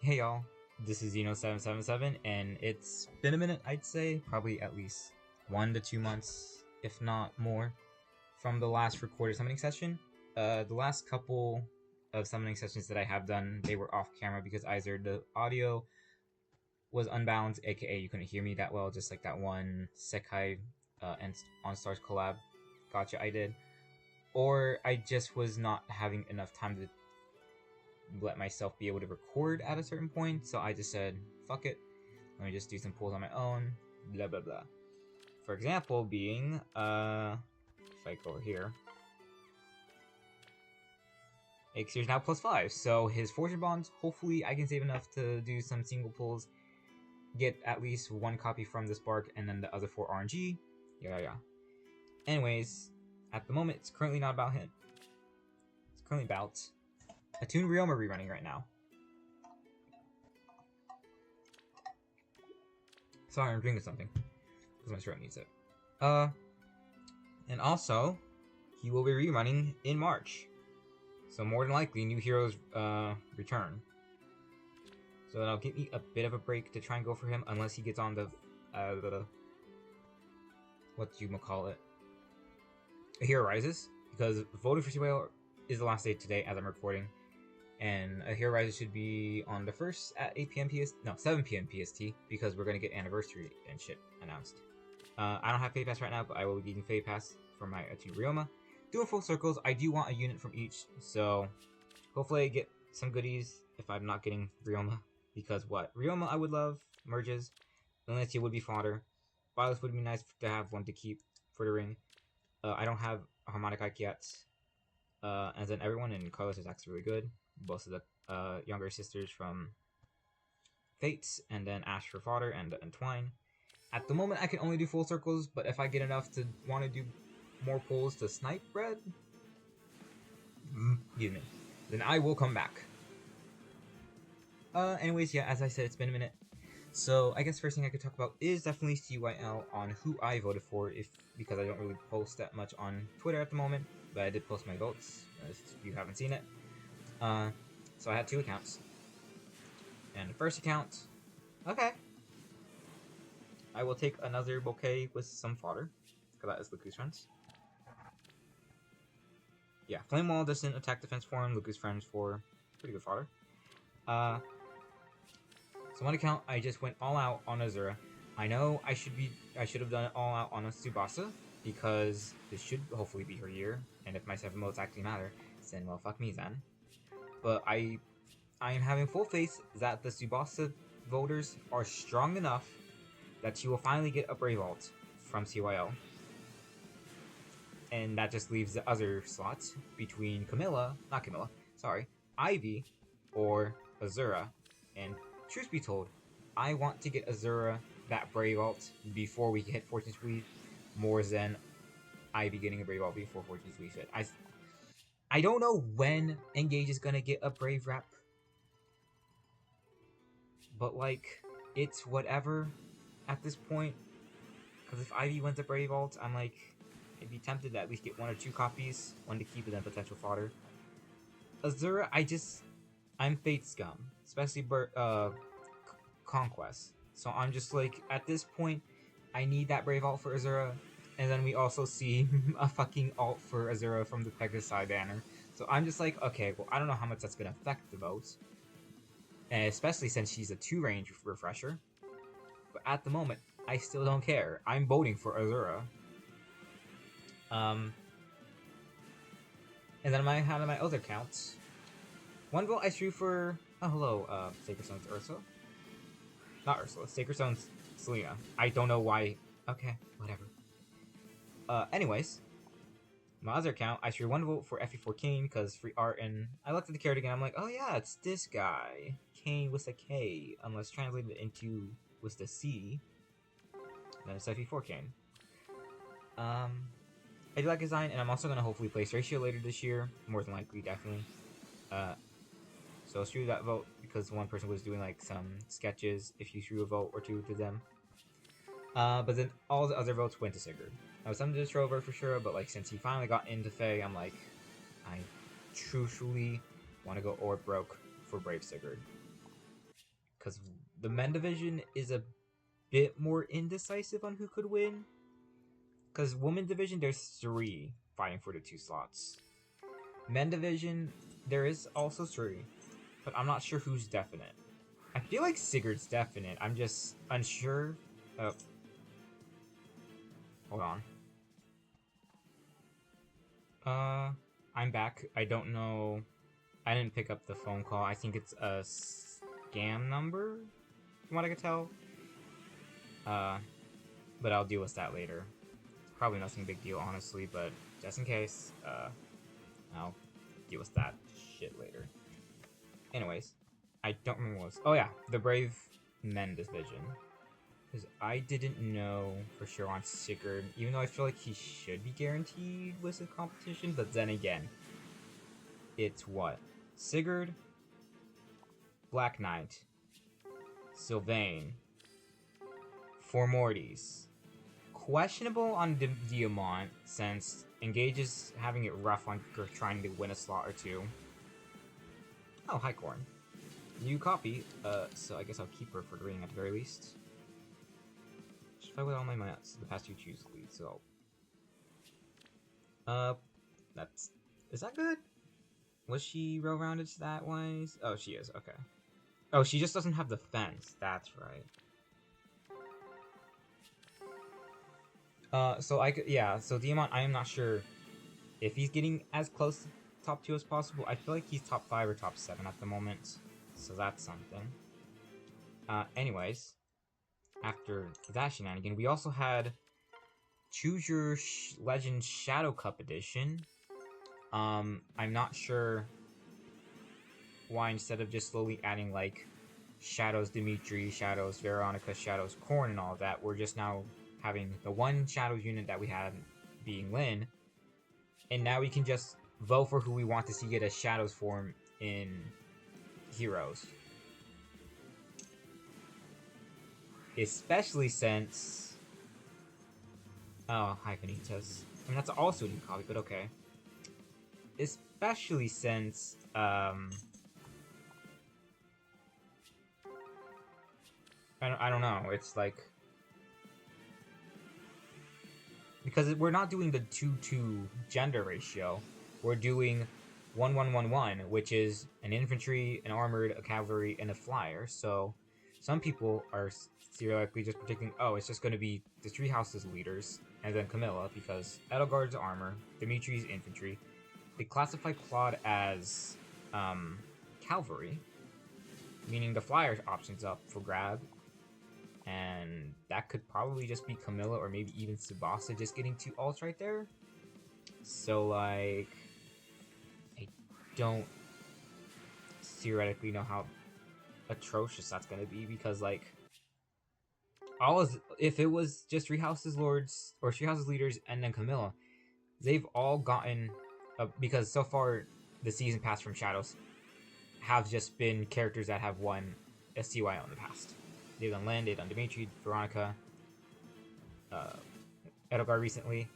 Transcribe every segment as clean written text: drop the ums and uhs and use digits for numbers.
Hey y'all, this is Zeno777, and it's been a minute, I'd say, probably at least 1 to 2 months, if not more, from the last recorded summoning session. The last couple of summoning sessions that I have done, they were off camera because either the audio was unbalanced, aka you couldn't hear me that well, just like that one Sekai and On Stars collab gotcha I did, or I just was not having enough time to let myself be able to record at a certain point, so I just said, fuck it, let me just do some pulls on my own, blah blah blah. For example, being, if I go over here, Xer's now +5, so his Fortune Bonds, hopefully I can save enough to do some single pulls, get at least 1 copy from this Bark, and then the other 4 RNG, yeah. Anyways, at the moment, it's currently not about him. It's currently about Attuned Ryoma rerunning right now. Sorry, I'm drinking something, because my throat needs it. And also, he will be rerunning in March. So more than likely, new heroes return. So that'll give me a bit of a break to try and go for him, unless he gets on the what you call it, a Hero Rises, because voting for CYL is the last day today as I'm recording, and a Hero Rises should be on the 1st at 8 p.m. No, 7 p.m. PST, because we're gonna get anniversary and shit announced. I don't have Fade Pass right now, but I will be getting Fade Pass for my Attuned Ryoma. Doing full circles, I do want a unit from each, so hopefully I get some goodies if I'm not getting Ryoma, because what? Ryoma I would love, merges, Valencia would be fodder, Byleth would be nice to have one to keep for the ring. I don't have a Harmonic Ike yet, and then everyone in Carlos is actually really good. Both of the younger sisters from Fates, and then Ash for fodder, and Twine. At the moment, I can only do full circles, but if I get enough to want to do more pulls to snipe bread, excuse me, then I will come back. Anyways, yeah, as I said, it's been a minute. So I guess first thing I could talk about is definitely CYL on who I voted for, because I don't really post that much on Twitter at the moment, but I did post my votes, if you haven't seen it. So I had 2 accounts. And the first account, okay, I will take another bouquet with some fodder, because that is Luku's friends. Yeah, Flame Wall, Distant, Attack Defense form, Luku's friends for pretty good fodder. So one account, I just went all out on Azura. I know I should have done it all out on a Tsubasa, because this should hopefully be her year, and if my 7 modes actually matter, then well, fuck me then. But I am having full faith that the Tsubasa voters are strong enough that she will finally get a Brave Alt from CYL. And that just leaves the other slots between Ivy or Azura. And truth be told, I want to get Azura that Brave Alt before we hit Fortune Squeeze, more than Ivy getting a Brave Alt before Fortune Squeeze hit. I don't know when Engage is gonna get a Brave rep, but like, it's whatever at this point. Because if Ivy wins a Brave Alt, I'm like, I'd be tempted to at least get 1 or 2 copies, 1 to keep and then potential fodder. Azura, I'm Fate Scum, especially Conquest. So I'm just like, at this point, I need that Brave Alt for Azura, and then we also see a fucking alt for Azura from the Pegasi banner. So I'm just like, okay, well, I don't know how much that's gonna affect the votes, and especially since she's a 2-range refresher. But at the moment, I still don't care. I'm voting for Azura. And then I had my other accounts. 1 vote I threw for, oh hello, Sacred Stone's Ursula? Not Ursula, Sacred Stone's Selena. I don't know why, okay, whatever. Anyways, my other account, I threw 1 vote for FE4 Kane, because free art, and I looked at the character again, I'm like, oh yeah, it's this guy. Kane with a K, unless translated into with the C, then it's FE4 Kane. I do like his design, and I'm also going to hopefully place Ratio later this year, more than likely, definitely. So threw that vote, because one person was doing like some sketches, if you threw a vote or 2 to them. But then all the other votes went to Sigurd. I was some to Trover for sure, but like since he finally got into Fae, I'm like, I truthfully want to go or broke for Brave Sigurd. because the men division is a bit more indecisive on who could win. Because women division, there's 3 fighting for the 2 slots. Men division, there is also 3, but I'm not sure who's definite. I feel like Sigurd's definite. I'm just unsure. Oh. Hold on. I'm back. I don't know. I didn't pick up the phone call. I think it's a scam number, from what I could tell. But I'll deal with that later. Probably nothing big deal, honestly, but just in case, I'll deal with that shit later. Anyways, I don't remember what it was. Oh yeah, the Brave Men division. Because I didn't know for sure on Sigurd, even though I feel like he should be guaranteed with the competition, but then again, it's what? Sigurd, Black Knight, Sylvain, Four Mortys. Questionable on Diamant, since Engage is having it rough on trying to win a slot or 2. Oh, hi Corn. New copy, so I guess I'll keep her for the rating at the very least. Should fight with all my mats. The past 2 choose the lead, so... that's... Is that good? Was she row-rounded that wise? Oh, she is, okay. Oh, she just doesn't have the fence, that's right. So Diamant, I am not sure if he's getting as close to top 2 as possible. I feel like he's top 5 or top 7 at the moment, so that's something. Anyways, after that shenanigan, we also had Choose Your Legend Shadow Cup Edition. I'm not sure why instead of just slowly adding, like, Shadows Dimitri, Shadows Veronica, Shadows Korn, and all of that, we're just now having the one Shadows unit that we had being Lyn, and now we can just vote for who we want to see get a Shadows form in Heroes. Especially since... Oh, hi Vanitas. I mean, that's also a new copy, but okay. Especially since, I don't know, it's like... Because we're not doing the 2-2 gender ratio. We're doing 1-1-1-1, which is an infantry, an armored, a cavalry, and a flyer. So some people are theoretically just predicting, oh, it's just going to be the 3 houses leaders, and then Camilla, because Edelgard's armor, Dimitri's infantry. They classify Claude as cavalry, meaning the flyer option's up for grab. And that could probably just be Camilla or maybe even Tsubasa just getting 2 ults right there. So, like, I don't theoretically know how atrocious that's going to be because, like, if it was just 3 Houses Lords or 3 Houses Leaders and then Camilla, they've all gotten, because so far the season pass from Shadows have just been characters that have won a CYL in the past. They've done Lyn, they've done Dimitri, Veronica, Edelgard recently.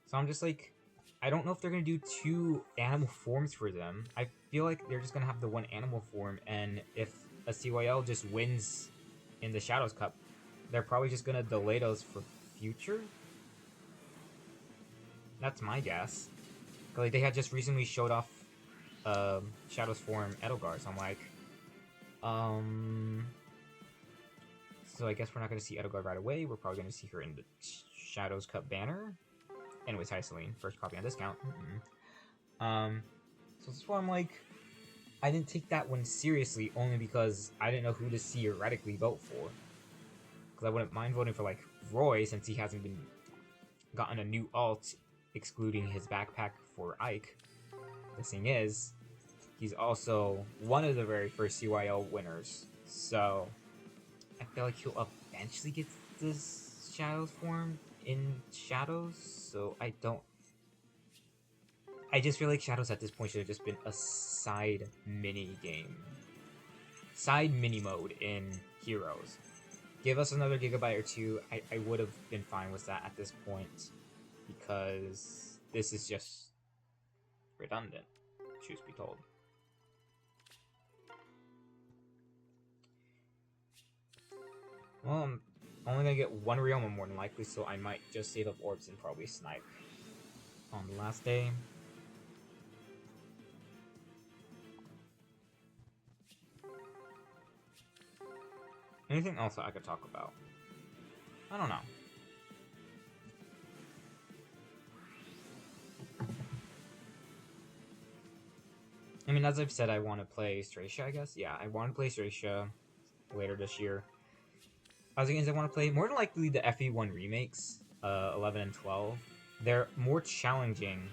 So I'm just like, I don't know if they're going to do 2 animal forms for them. I feel like they're just going to have the 1 animal form, and if a CYL just wins in the Shadows Cup, they're probably just going to delay those for future? That's my guess. Like, they had just recently showed off Shadows form Edelgard, so I'm like, so I guess we're not going to see Edelgard right away. We're probably going to see her in the Shadows Cup banner. Anyways, hi Celine. First copy on discount. So this one I'm like, I didn't take that one seriously only because I didn't know who to theoretically vote for. Because I wouldn't mind voting for, like, Roy since he hasn't been gotten a new alt, excluding his backpack for Ike. The thing is, he's also one of the very first CYL winners. So I feel like he'll eventually get this Shadows form in Shadows, so I just feel like Shadows at this point should have just been a side mini mode in Heroes. Give us another gigabyte or 2, I would have been fine with that at this point, because this is just redundant, truth be told. Well, I'm only gonna get one Ryoma more than likely, so I might just save up orbs and probably snipe on the last day. Anything else that I could talk about? I don't know. I mean, as I've said, I want to play Stracia, I guess. Yeah, I want to play Stracia later this year. Other games I want to play, more than likely the FE1 remakes, 11 and 12. They're more challenging.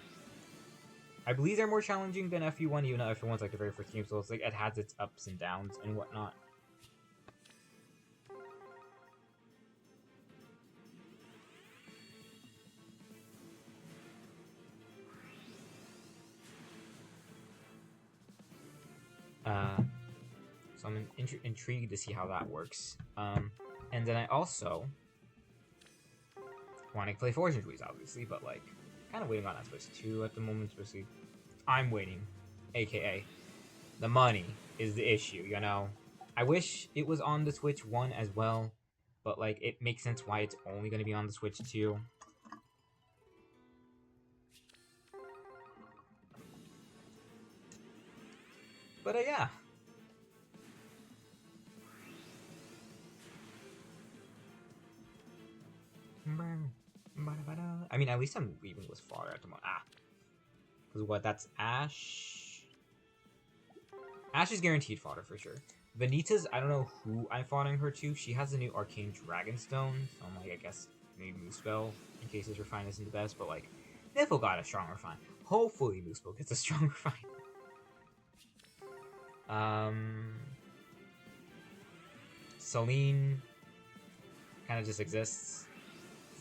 I believe they're more challenging than FE1, even though FE1's like the very first game, so it's like it has its ups and downs and whatnot. So I'm intrigued to see how that works. And then I also want to play Fortune Trees, obviously, but like, kind of waiting on that Switch 2 at the moment, especially. I'm waiting, aka the money is the issue, you know? I wish it was on the Switch 1 as well, but like, it makes sense why it's only going to be on the Switch 2. But yeah. I mean, at least I'm leaving with fodder at the moment. Because what, that's Ash? Ash is guaranteed fodder for sure. Vanitas, I don't know who I'm foddering her to. She has a new Arcane Dragonstone, so I'm like, I guess maybe Moosebell, in case his refine isn't the best, but like, Niffle got a strong refine. Hopefully Moosebell gets a strong refine. Celine kind of just exists.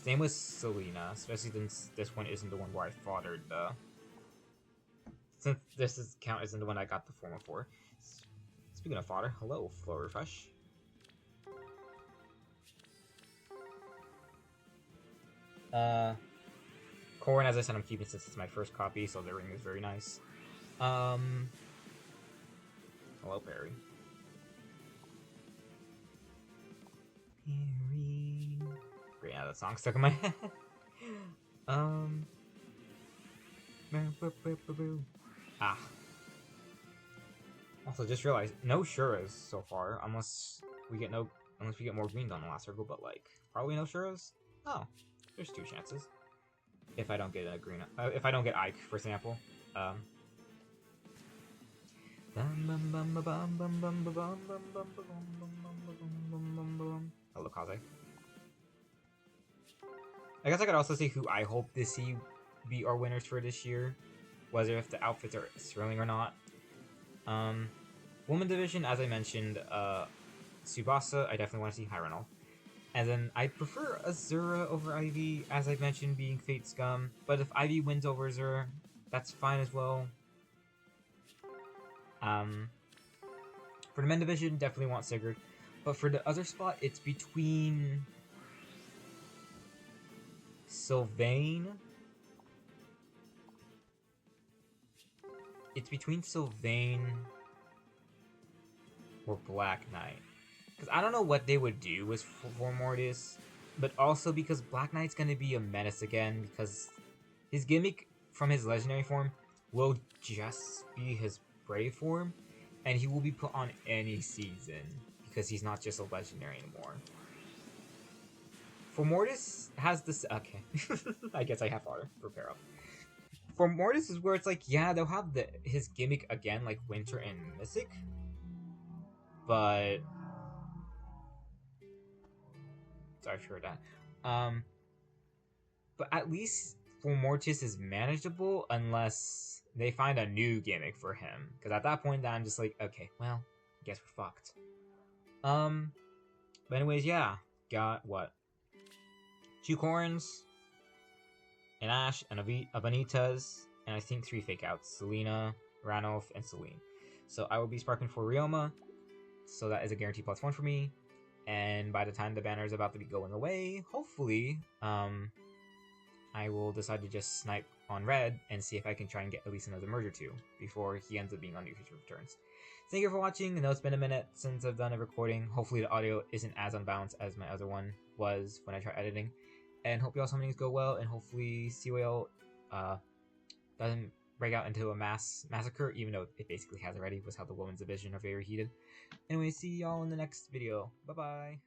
Same with Selena, especially since this one isn't the one where I foddered the... Since this count isn't the one I got the formal for. Speaking of fodder, hello, Flow Refresh. Corrin, as I said, I'm keeping since it's my first copy, so the ring is very nice. Hello, Perry. Perry. Great, yeah, that song stuck in my head. Also, just realized no Shuras so far, unless we get more green on the last circle. But like, probably no Shuras. Oh, there's 2 chances. If I don't get a green, if I don't get Ike, for example. Hello, Kaze. I guess I could also say who I hope to see be our winners for this year, whether if the outfits are thrilling or not. Woman division, as I mentioned, Tsubasa, I definitely want to see Hyrule. And then I prefer Azura over Ivy, as I mentioned, being Fate Scum. But if Ivy wins over Azura, that's fine as well. For the men division, definitely want Sigurd. But for the other spot, it's between Sylvain. It's between Sylvain or Black Knight. Because I don't know what they would do with for Mortis, but also because Black Knight's going to be a menace again, because his gimmick from his legendary form will just be his brave form, and he will be put on any season, because he's not just a legendary anymore. For Mortis, has this... Okay. I guess I have fodder for pair up. For Mortis is where it's like, yeah, they'll have his gimmick again, like Winter and Mystic, but... Sorry for that. But at least for Mortis is manageable unless they find a new gimmick for him. Because at that point, I'm just like, okay, well, I guess we're fucked. But anyways, yeah. Got, what? 2 Corrins, an Ash, and a Vanitas, and I think 3 fake outs. Selena, Ranulf, and Celine. So I will be sparking for Ryoma. So that is a guaranteed +1 for me. And by the time the banner is about to be going away, hopefully, I I will decide to just snipe on red and see if I can try and get at least another merge or two before he ends up being on Near Future Returns. Thank you for watching. I know it's been a minute since I've done a recording. Hopefully the audio isn't as unbalanced as my other one was when I tried editing. And hope y'all summonings go well, and hopefully Sea Whale doesn't break out into a massacre, even though it basically has already, was how the woman's division are very heated. Anyway, see y'all in the next video. Bye-bye!